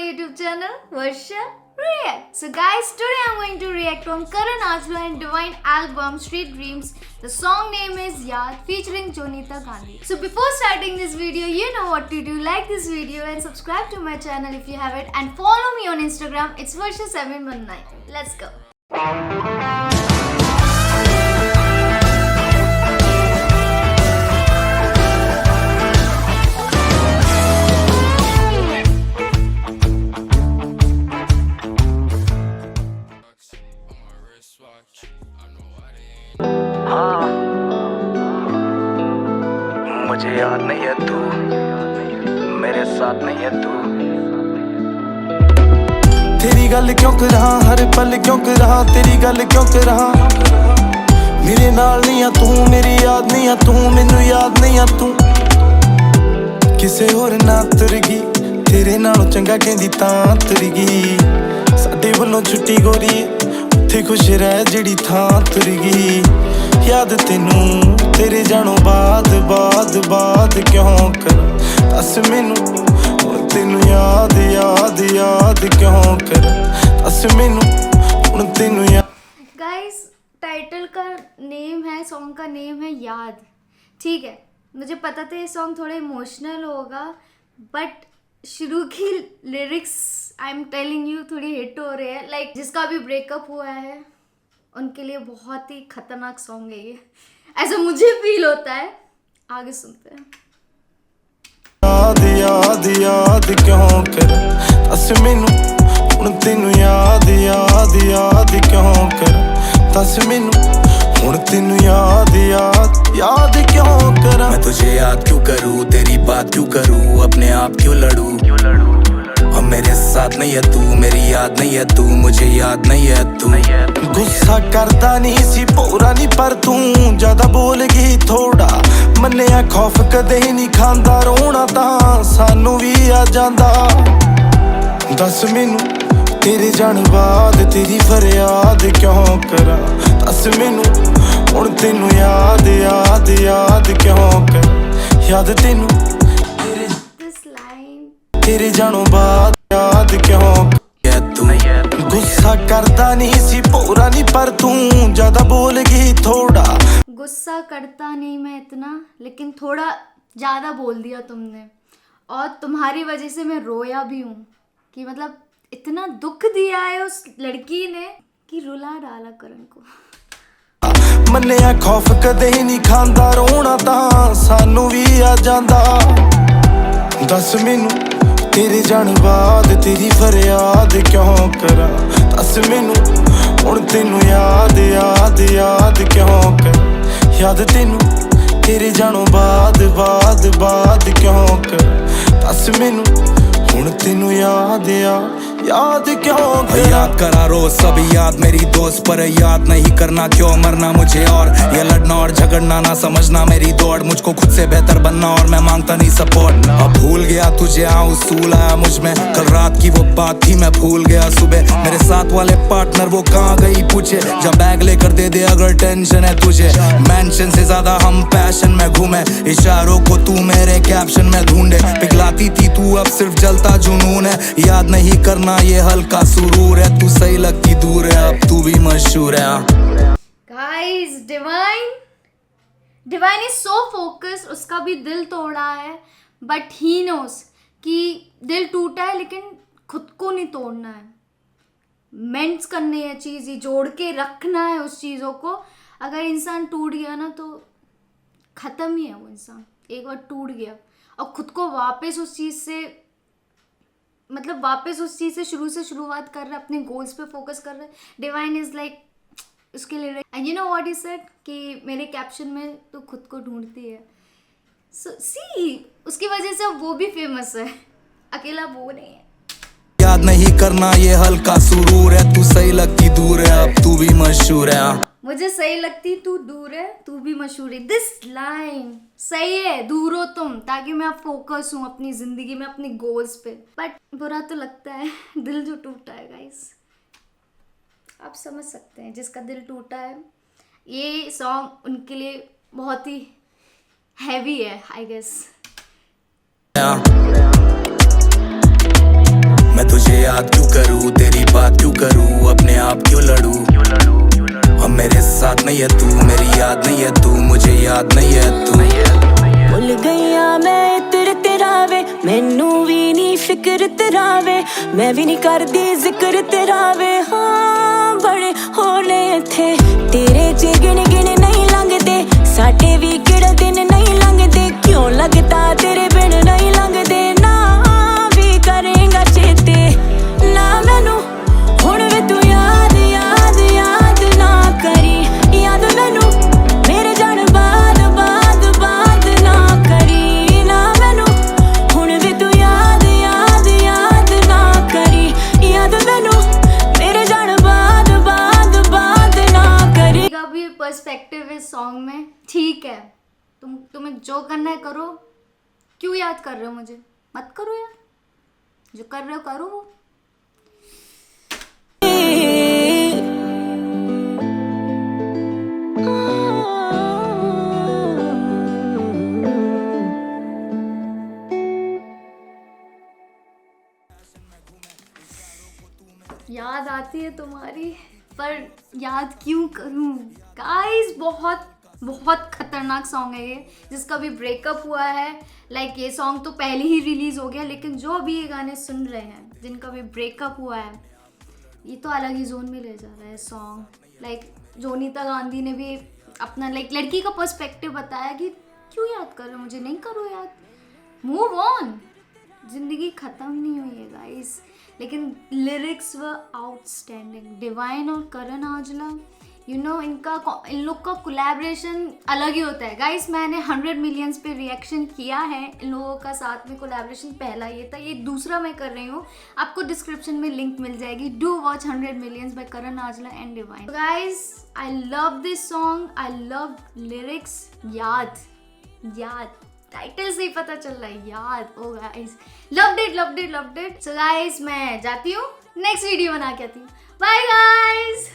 YouTube channel Varsha React. So guys, today I'm going to react on Karan Aujla and Divine album Street Dreams. The song name is Yaad featuring Jonita Gandhi. So before starting this video, you know what to do. Like this video and subscribe to my channel if you haven't, and follow me on Instagram. It's Varsha719. Let's go. हाँ, मुझे याद नहीं है तू, मेरे साथ नहीं है तू। तेरी गल क्यों कर रहा, हर पल क्यों कर रहा, तेरी गल क्यों कर रहा। मेरे नाल नहीं है तू, मेरी याद नहीं है तू, मैनू याद नहीं है तू। किसे होर ना तुर गई, तेरे नालों चंगा कहंदी तां तुर गई। साडे वल्लों छुट्टी गोरी, उत्थे खुश रह जिहड़ी थां तुर गई। याद तेनू तेरे जानों बाद बाद बाद क्यों कर, दस मैनू हुण तेनू याद याद याद क्यों कर, दस मैनू हुण तेनू याद। गाइस, टाइटल का नेम है, सॉन्ग का नेम है याद। ठीक है, मुझे पता था ये सॉन्ग थोड़ा इमोशनल होगा, बट शुरू की lyrics I am telling you थोड़ी हिट हो रही है। लाइक जिसका अभी ब्रेकअप हुआ है उनके लिए बहुत ही खतरनाक सॉन्ग है ये, ऐसा मुझे फील होता है। आगे सुनते हैं। याद याद याद क्यों कर, दस मैनू हुण तेनू याद याद याद क्यों कर, दस मैनू हुण तेनू याद याद याद क्यों कर। मैं तुझे याद क्यों करूँ, तेरी बात क्यों करूँ, अपने आप क्यों लड़ूं। और मेरे साथ नहीं है तू, मेरी याद नहीं है तू, मुझे याद नहीं है तू। गुस्सा करता नहीं सी पूरा नहीं, पर तू ज्यादा बोल गई थोड़ा। मन्निया खौफ कदे नहीं खांदा, रोना तां सानू भी आ जांदा। दस मैनू तेरे जान बाद तेरी फरियाद क्यों करा, दस मैनू हुण तेनू याद याद याद क्यों कर। याद तेनू तेरे जानों बाद याद क्यों तू। गुस्सा करता नहीं सी पूरा नहीं, पर तू ज्यादा बोल गई थोड़ा। गुस्सा करता नहीं मैं इतना, लेकिन थोड़ा ज़्यादा बोल दिया तुमने, और तुम्हारी वजह से मैं रोया भी हूँ। कि मतलब इतना दुख दिया है उस लड़की ने कि रुला डाला करण को। मन्निया खौफ कदे नहीं खांदा, रोना तां सानू भी आ जांदा। दस मैनू तेरे जान बाद तेरी फरियाद क्यों करा, दस मैनू हुण तेनू याद याद याद क्यों कर। याद तेनू तेरे जानों बाद बाद बाद क्यों कर, दस मैनू हुण तेनू याद याद क्यों कर। याद करा रोज सब याद मेरी दोस्त, पर याद नहीं करना क्यों मरना मुझे। और ये लड़ना और झगड़ना ना समझना मेरी दौड़, मुझको खुद से बेहतर बनना और मैं मांगता नहीं सपोर्ट। अब भूल गया तुझे, उसूल आया मुझ में, कल रात की वो बात थी मैं भूल गया सुबह। मेरे साथ वाले पार्टनर वो कहाँ गई पूछे, जब बैग लेकर दे दे अगर टेंशन है तुझे। मेंशन से ज्यादा हम पैशन में घूमे, इशारों को तू मेरे कैप्शन में ढूंढे। पिघलाती थी तू अब सिर्फ जलता जुनून है, याद नहीं करना ये हल्का सुरूर है। तू सही लगती दूर है, अब तू भी मशहूर है। Guys, divine is so focused, उसका भी दिल तोड़ा है, बट ही नोस कि दिल टूटा है, लेकिन खुद को नहीं तोड़ना है। मेंट्स करनी है चीज़, ही जोड़ के रखना है उस चीज़ों को। अगर इंसान टूट गया ना तो ख़त्म ही है वो इंसान, एक बार टूट गया। और खुद को वापस उस चीज़ से, मतलब वापस उस चीज़ से शुरुआत कर रहा है, अपने गोल्स पे फोकस कर रहा है। डिवाइन इज़ लाइक उसके लिए, and you know what he said कि मेरे कैप्शन में तो खुद को ढूंढती है। सो सी, उसकी वजह से वो भी फेमस है, अकेला वो नहीं है। याद नहीं करना ये हल्का सुरूर है, तू सही लगती दूर है, अब तू भी मशहूर है। मुझे सही लगती तू दूर है, तू भी मशहूर है। दिस लाइन सही है, दूर हो तुम, ताकि मैं अब फोकस हूँ अपनी जिंदगी में, अपनी गोल्स पे। बट बुरा तो लगता है, दिल जो टूटा है गाइस, आप समझ सकते हैं जिसका दिल टूटा है। ये सॉन्ग उनके लिए बहुत ही हैवी है, आई गेस। मैं तुझे याद क्यों करूँ, तेरी बात क्यों करूँ, अपने आप क्यों लड़ूं। अब मेरे साथ नहीं है तू, मेरी याद नहीं है तू, मुझे याद नहीं है तू। भुल गईया मैं इतर तेरा वे, मैनू भी नहीं फिक्र तेरा वे, मैं भी नहीं करदी जिक्र तेरा वे। हाँ बड़े होने थे तेरे च गिन गिन नहीं लंघदे, साडे भी किहड़े दिन नहीं लंघदे, क्यों लगदा तेरे बिन नहीं लंघदे। ना भी करेंगा चेते ना मैनू हुण वे तू याद याद याद ना करी, याद मैनू मेरे जान बाद बाद बाद ना करी। ना मैनू हुण वे तू याद याद याद ना करी, याद मैनू मेरे जान बाद बाद बाद ना करी। का भी पर्सपेक्टिव इस सॉन्ग में ठीक है, तुम्हें जो करना है करो, क्यों याद कर रहे हो मुझे, मत करो यार, जो कर रहे हो करो। याद आती है तुम्हारी, पर याद क्यों करूं गाइस। बहुत बहुत खतरनाक सॉन्ग है ये, जिसका भी ब्रेकअप हुआ है। लाइक ये सॉन्ग तो पहले ही रिलीज हो गया, लेकिन जो अभी ये गाने सुन रहे हैं जिनका भी ब्रेकअप हुआ है, ये तो अलग ही जोन में ले जा रहा है सॉन्ग। लाइक जोनीता गांधी ने भी अपना लड़की का पर्सपेक्टिव बताया कि क्यों याद कर रहे हो मुझे, नहीं करो याद, मूव ऑन, जिंदगी ख़त्म नहीं हुई है गाइस। लेकिन लिरिक्स व आउटस्टैंडिंग। डिवाइन और करण औजला, इन लोग का कोलैबोरेशन अलग ही होता है गाइस। मैंने 100 मिलियंस पे रिएक्शन किया है, इन लोगों का साथ में कोलैबोरेशन पहला ये था, ये दूसरा मैं कर रही हूँ, आपको डिस्क्रिप्शन में लिंक मिल जाएगी। Do watch 100 millions by Karan Aujla and Divine. Guys I love this song, I love lyrics. याद याद टाइटल से ही पता चल रहा है, याद। Oh guys loved it loved it loved it. So guys मैं जाती हूँ, नेक्स्ट वीडियो बना के आती हूँ। Bye guys.